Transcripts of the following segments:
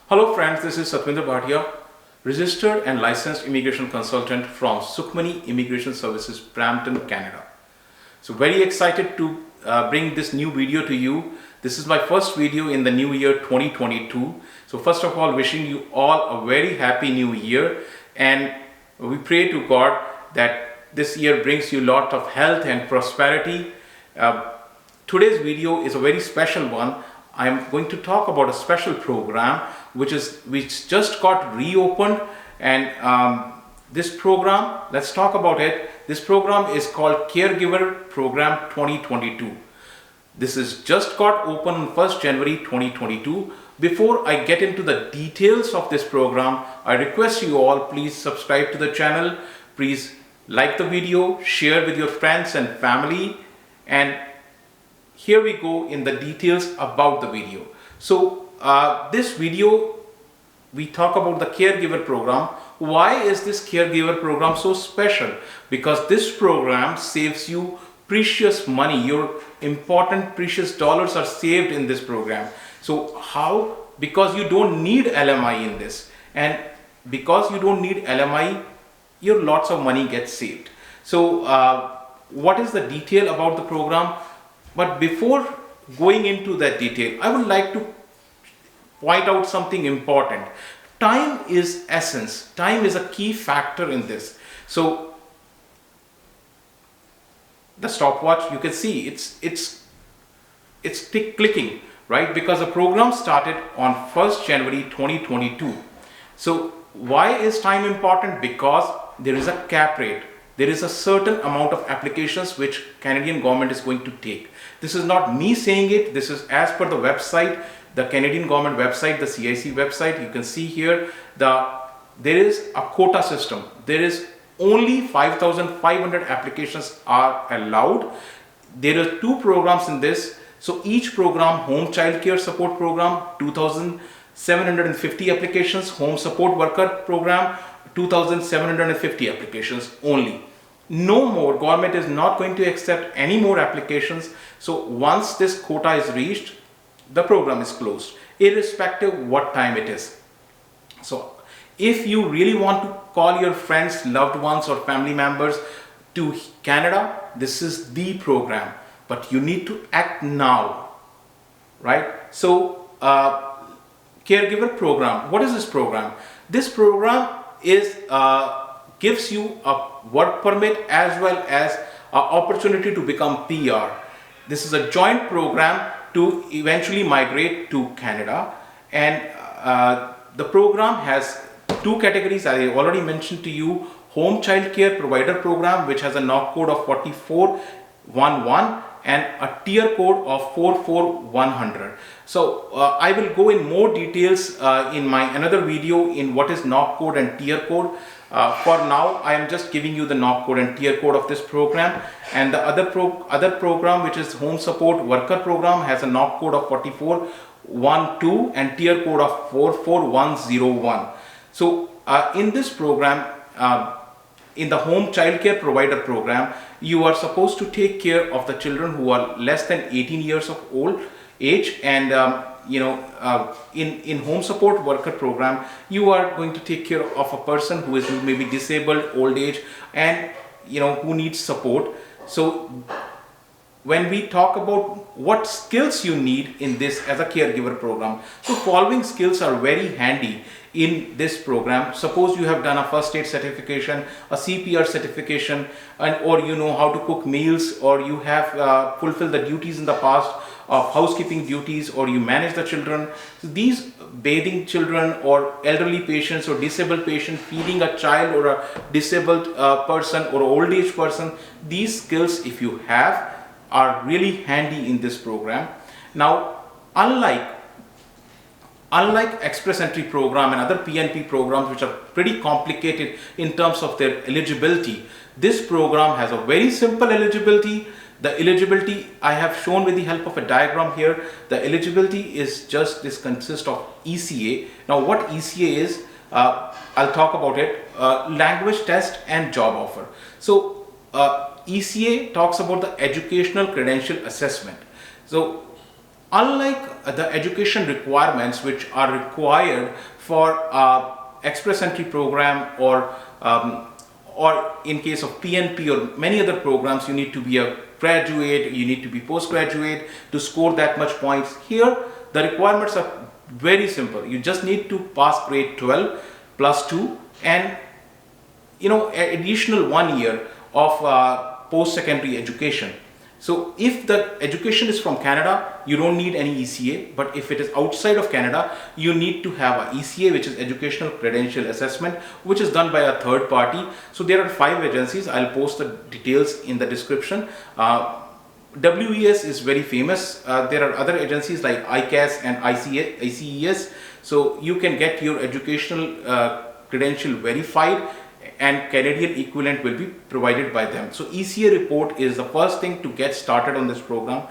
Hello friends, this is Satwinder, registered and licensed immigration consultant from Sukhmani Immigration Services, Brampton, Canada. So very excited to bring this new video to you. This is my first video in the new year 2022. So first of all, wishing you all a very happy new year, and we pray to God that this year brings you a lot of health and prosperity. Today's video is a very special one. I am going to talk about a special program which just got reopened, and this program, let's talk about it. This program is called Caregiver Program 2022. This is just got open on 1st January 2022. Before I get into the details of this program, I request you all, please subscribe to the channel, please like the video, share with your friends and family, and here we go in the details about the video. So this video, we talk about the Caregiver program. Why is this Caregiver program so special? Because this program saves you precious money. Your important precious dollars are saved in this program. So how? Because you don't need LMI in this, and because you don't need LMI, your lots of money gets saved. So what is the detail about the program? But before going into that detail, I would like to point out something important. Time is essence. Time is a key factor in this. So the stopwatch, you can see it's clicking, right? Because the program started on 1st January 2022. So why is time important? Because there is a cap rate. There is a certain amount of applications which Canadian government is going to take. This is not me saying it. This is as per the website, the Canadian government website, the CICC website. You can see here there is a quota system. There is only 5,500 applications are allowed. There are two programs in this. So each program, home child care support program, 2,750 applications, home support worker program, 2,750 applications only. No more. Government is not going to accept any more applications. So once this quota is reached, the program is closed, irrespective what time it is. So if you really want to call your friends, loved ones or family members to Canada, this is the program, but you need to act now, right? So Caregiver program, what is this program? This program is gives you a work permit as well as an opportunity to become PR. This is a joint program to eventually migrate to Canada, and the program has two categories. I already mentioned to you: home child care provider program, which has a NOC code of 4411 and a tier code of 44100. So I will go in more details in my another video in what is NOC code and tier code. For now, I am just giving you the NOC code and tier code of this program, and the other program, which is home support worker program, has a NOC code of 4412 and tier code of 44101. So in this program, in the home child care provider program, you are supposed to take care of the children who are less than 18 years of age, and in home support worker program, you are going to take care of a person who is maybe disabled, old age, and who needs support. So when we talk about what skills you need in this as a caregiver program, so following skills are very handy in this program. Suppose you have done a first aid certification, a CPR certification, or you know how to cook meals, or you have fulfilled the duties in the past of housekeeping duties, or you manage the children. So these bathing children or elderly patients or disabled patient, feeding a child or a disabled person or old age person, these skills, if you have, are really handy in this program. Now, unlike express entry program and other PNP programs, which are pretty complicated in terms of their eligibility, this program has a very simple eligibility. The eligibility I have shown with the help of a diagram here. The eligibility is just this consists of ECA. Now what ECA is, I'll talk about it. Language test and job offer. So ECA talks about the educational credential assessment. So unlike the education requirements which are required for express entry program, or in case of PNP or many other programs, you need to be a graduate, you need to be postgraduate to score that much points. Here, the requirements are very simple. You just need to pass grade 12 plus 2 and additional 1 year of post-secondary education. So if the education is from Canada, you don't need any ECA, but if it is outside of Canada, you need to have a ECA, which is Educational Credential Assessment, which is done by a third party. So there are 5 agencies. I'll post the details in the description. WES is very famous. There are other agencies like IQAS and ICES. So you can get your educational credential verified, and Canadian equivalent will be provided by them. So ECA report is the first thing to get started on this program.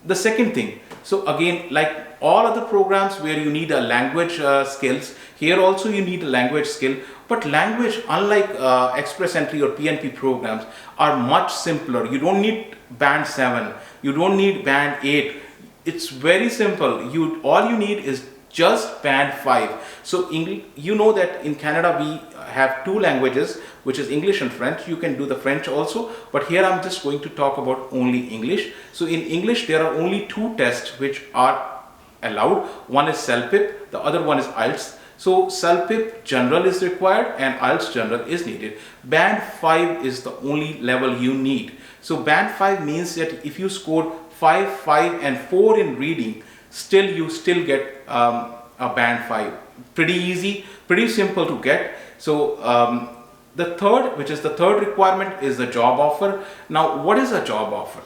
The second thing, so again, like all other programs where you need a language skills, here also you need a language skill, but language, unlike express entry or PNP programs, are much simpler. You don't need band 7, you don't need band 8. It's very simple. All you need is just band 5. So you know that in Canada we have 2 languages, which is English and French. You can do the French also, but here I'm just going to talk about only English. So in English there are only 2 tests which are allowed. One is CELPIP, the other one is IELTS. So CELPIP general is required and IELTS general is needed. Band 5 is the only level you need. So band 5 means that if you score 5, 5 and 4 in reading, you still get a band 5. Pretty easy, pretty simple to get. So the third requirement is the job offer. Now, what is a job offer?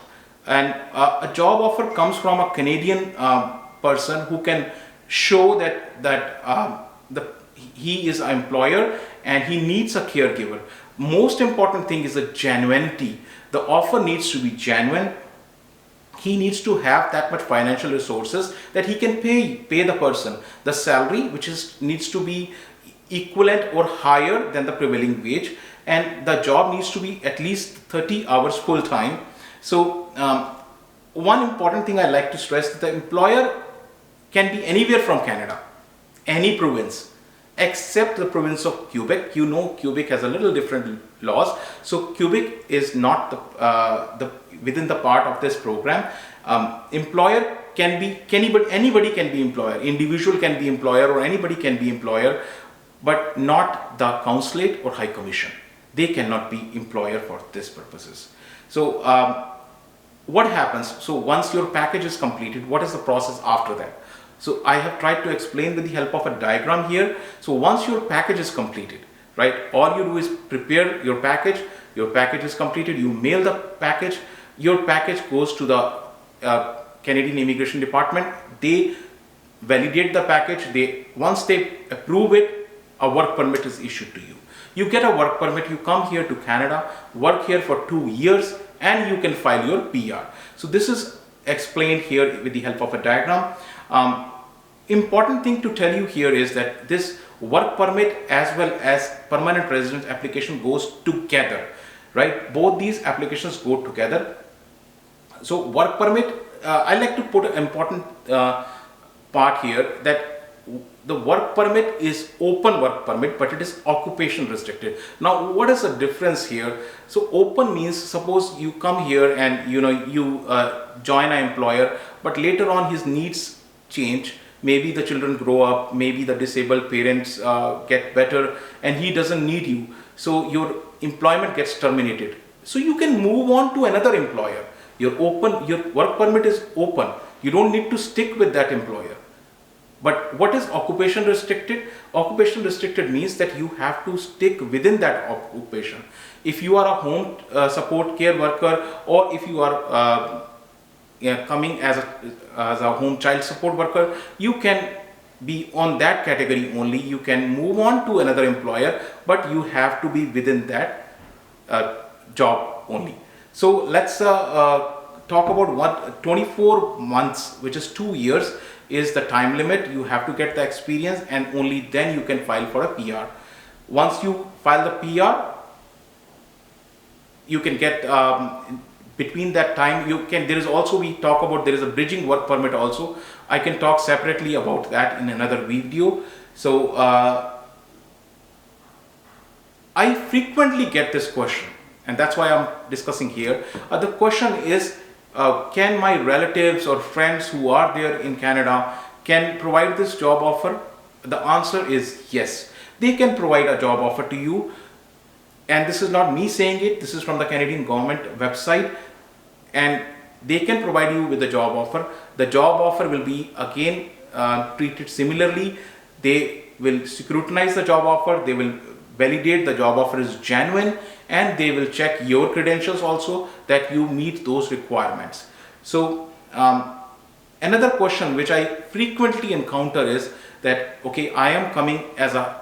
And a job offer comes from a Canadian person who can show that he is an employer and he needs a caregiver. Most important thing is the genuinity. The offer needs to be genuine. He needs to have that much financial resources that he can pay the person. The salary, needs to be equivalent or higher than the prevailing wage, and the job needs to be at least 30 hours full time. So one important thing I like to stress is the employer can be anywhere from Canada, any province, except the province of Quebec. You know, Quebec has a little different laws. So Quebec is not within the part of this program. Employer can be anybody can be employer. Individual can be employer, or anybody can be employer, but not the consulate or high commission. They cannot be employer for this purposes. So what happens? So once your package is completed, what is the process after that? So I have tried to explain with the help of a diagram here. So once your package is completed, right, all you do is prepare your package is completed, you mail the package, your package goes to the Canadian Immigration Department. They validate the package. Once they approve it, a work permit is issued to you. You get a work permit, you come here to Canada, work here for 2 years, and you can file your PR. So this is explained here with the help of a diagram. Important thing to tell you here is that this work permit as well as permanent residence application goes together, right? Both these applications go together. So work permit, I like to put an important part here, that the work permit is open work permit, but it is occupation restricted. Now, what is the difference here? So open means, suppose you come here and you join an employer, but later on his needs change. Maybe the children grow up, maybe the disabled parents get better, and he doesn't need you. So your employment gets terminated. So you can move on to another employer. Your work permit is open. You don't need to stick with that employer. But what is occupation restricted? Occupation restricted means that you have to stick within that occupation. If you are a home support care worker, or if you are coming as a home child support worker, you can be on that category only. You can move on to another employer, but you have to be within that job only. So let's talk about 24 months, which is 2 years, is the time limit. You have to get the experience, and only then you can file for a PR. Once you file the PR, you can get between that time you can, there is also, we talk about, there is a bridging work permit also. I can talk separately about that in another video. So I frequently get this question, and that's why I'm discussing here. The question is, can my relatives or friends who are there in Canada can provide this job offer? The answer is yes. They can provide a job offer to you. And this is not me saying it, this is from the Canadian government website, and they can provide you with a job offer. The job offer will be again treated similarly. They will scrutinize the job offer, they will validate the job offer is genuine, and they will check your credentials also that you meet those requirements. So another question which I frequently encounter is that, okay, I am coming as a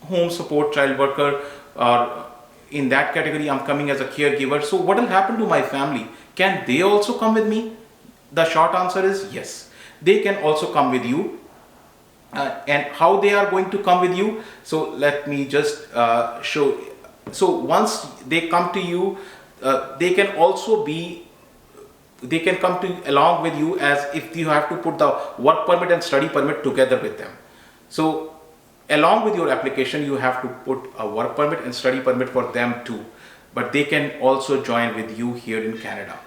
home support child worker, or in that category I'm coming as a caregiver, so what will happen to my family? Can they also come with me? The short answer is yes, they can also come with you. And how they are going to come with you? So let me just show. So once they come to you, they can also be, they can come to along with you as if you have to put the work permit and study permit together with them. So along with your application, you have to put a work permit and study permit for them too, but they can also join with you here in Canada.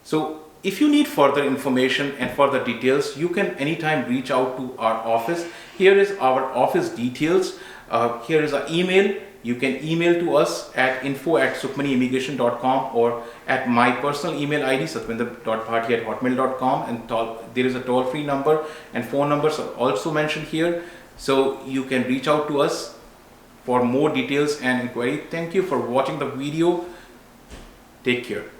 So if you need further information and further details, you can anytime reach out to our office. Here is our office details. Here is an email. You can email to us at info@sukhmaniimmigration.com or at my personal email ID sathwinder.bhatia@hotmail.com, and there is a toll-free number, and phone numbers are also mentioned here. So you can reach out to us for more details and inquiry. Thank you for watching the video. Take care.